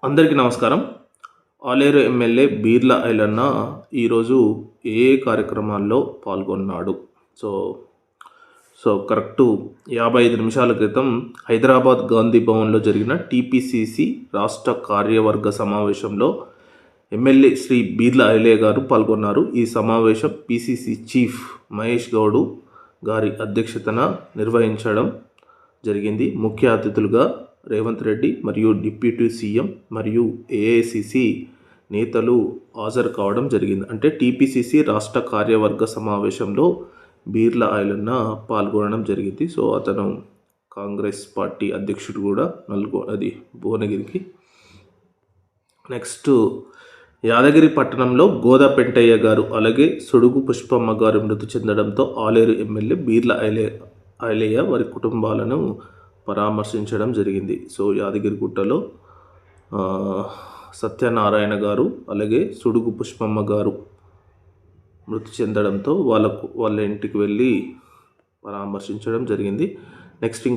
అందరికీ నమస్కారం. ఆలేరు ఎమ్మెల్యే బీర్ల ఐలన్న ఈరోజు ఏ కార్యక్రమాల్లో పాల్గొన్నాడు? సో కరెక్టు 55 నిమిషాల క్రితం హైదరాబాద్ గాంధీ భవన్లో జరిగిన టీపీసీసీ రాష్ట్ర కార్యవర్గ సమావేశంలో ఎమ్మెల్యే శ్రీ బీర్ల ఐలయ్య గారు పాల్గొన్నారు. ఈ సమావేశం పీసీసీ చీఫ్ మహేష్ గౌడ్ గారి అధ్యక్షతన నిర్వహించడం జరిగింది. ముఖ్య అతిథులుగా రేవంత్ రెడ్డి మరియు డిప్యూటీ సీఎం మరియు ఏఐసిసి నేతలు హాజరు కావడం జరిగింది. అంటే టీపీసీసీ రాష్ట్ర కార్యవర్గ సమావేశంలో బీర్ల ఐలన్న పాల్గొనడం జరిగింది. సో అతను కాంగ్రెస్ పార్టీ అధ్యక్షుడు కూడా భువనగిరికి. నెక్స్ట్ యాదగిరి పట్టణంలో గోదా పెంటయ్య గారు అలాగే సుడుగు పుష్పమ్మ గారు మృతి చెందడంతో ఆలేరు ఎమ్మెల్యే బీర్ల ఐలయ్య వారి కుటుంబాలను పరామర్శించడం జరిగింది. సో యాదగిరిగుట్టలో సత్యనారాయణ గారు అలాగే సుడుగు పుష్పమ్మ గారు మృతి చెందడంతో వాళ్ళ ఇంటికి వెళ్ళి పరామర్శించడం జరిగింది. నెక్స్ట్